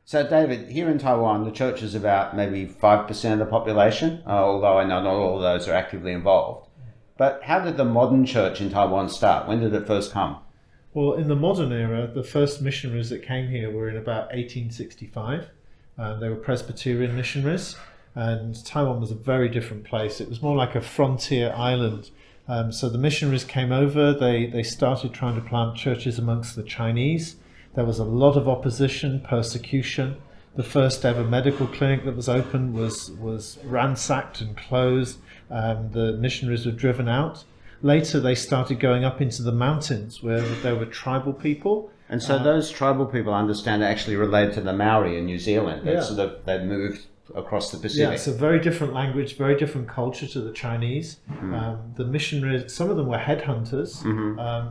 So, David, here in Taiwan, the church is about maybe 5% of the population, although I know not all of those are actively involved. But how did the modern church in Taiwan start? When did it first come? Well, in the modern era, the first missionaries that came here were in about 1865. They were Presbyterian missionaries, and Taiwan was a very different place. It was more like a frontier island. So the missionaries came over, they started trying to plant churches amongst the Chinese. There was a lot of opposition, persecution. The first ever medical clinic that was opened was ransacked and closed. The missionaries were driven out. Later, they started going up into the mountains where there were tribal people. And so those tribal people, I understand, are actually related to the Maori in New Zealand. They've moved across the Pacific. Yeah, it's a very different language, very different culture to the Chinese. The missionaries, some of them were headhunters.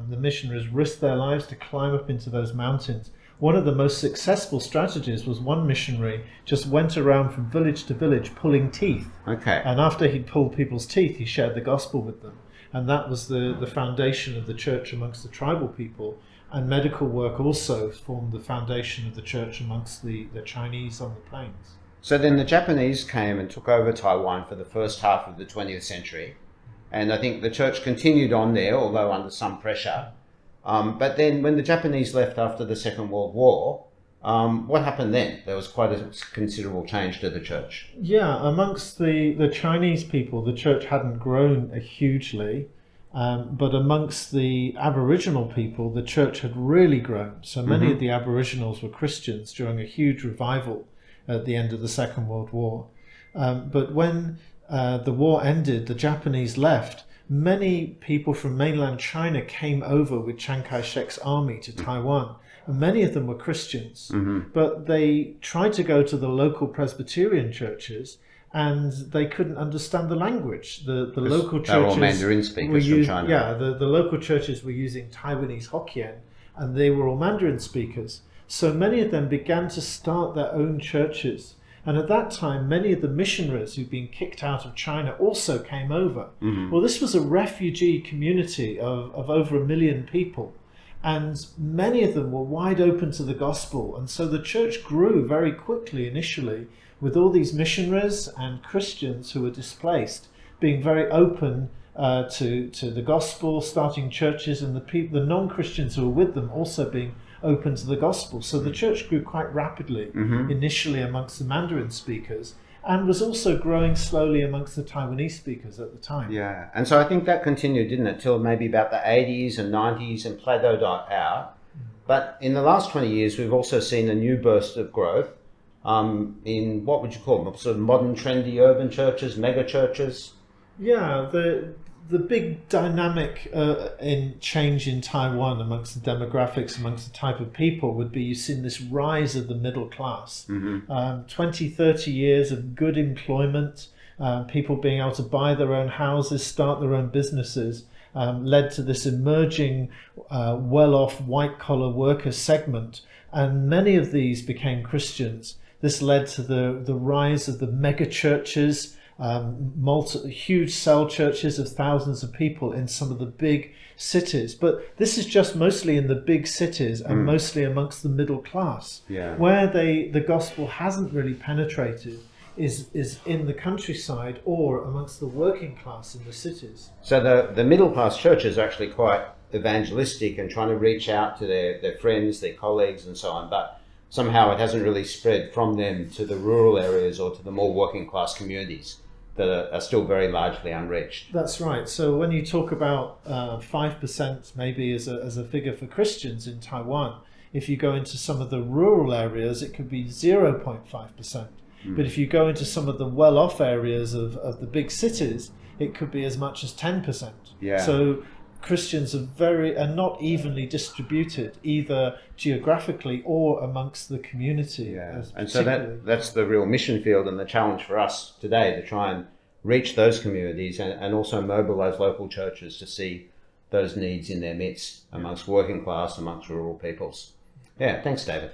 The missionaries risked their lives to climb up into those mountains. One of the most successful strategies was one missionary just went around from village to village pulling teeth. Okay. And after he'd pulled people's teeth, he shared the gospel with them. And that was the foundation of the church amongst the tribal people. And medical work also formed the foundation of the church amongst the Chinese on the plains. So then the Japanese came and took over Taiwan for the first half of the 20th century. And I think the church continued on there, although under some pressure. But then when the Japanese left after the Second World War, what happened then? There was quite a considerable change to the church. Yeah, amongst the Chinese people, the church hadn't grown hugely. But amongst the Aboriginal people, the church had really grown. So many of the Aboriginals were Christians during a huge revival at the end of the Second World War. But when the war ended, the Japanese left. Many people from mainland China came over with Chiang Kai-shek's army to Taiwan, and many of them were Christians. But they tried to go to the local Presbyterian churches, and they couldn't understand the language. The local churches were all Mandarin speakers from China. Yeah, the local churches were using Taiwanese Hokkien, and they were all Mandarin speakers. So many of them began to start their own churches. And at that time, many of the missionaries who'd been kicked out of China also came over. Well, this was a refugee community of over 1 million people. And many of them were wide open to the gospel. And so the church grew very quickly initially, with all these missionaries and Christians who were displaced being very open to the gospel, starting churches, and the non-Christians who were with them also being open to the gospel. So the church grew quite rapidly, initially amongst the Mandarin speakers, and was also growing slowly amongst the Taiwanese speakers at the time. Yeah, and so I think that continued, didn't it, till maybe about the 80s and 90s and plateaued out. But in the last 20 years, we've also seen a new burst of growth in, what would you call them, sort of modern, trendy urban churches, mega churches? Yeah, the big dynamic in change in Taiwan amongst the demographics, amongst the type of people would be you've seen this rise of the middle class. 20, 30 years of good employment, people being able to buy their own houses, start their own businesses, led to this emerging well-off white-collar worker segment. And many of these became Christians. This led to the rise of the mega churches, huge cell churches of thousands of people in some of the big cities. But this is just mostly in the big cities and mostly amongst the middle class. Where the gospel hasn't really penetrated is in the countryside or amongst the working class in the cities. So the middle class churches are actually quite evangelistic and trying to reach out to their friends, their colleagues and so on, but somehow it hasn't really spread from them to the rural areas or to the more working class communities that are still very largely unreached. That's right. So when you talk about 5% maybe as a figure for Christians in Taiwan, if you go into some of the rural areas, it could be 0.5%. But if you go into some of the well-off areas of the big cities, it could be as much as 10%. So Christians are not evenly distributed, either geographically or amongst the community. And so that's the real mission field and the challenge for us today, to try and reach those communities and also mobilize local churches to see those needs in their midst amongst working class, amongst rural peoples. Yeah, thanks, David.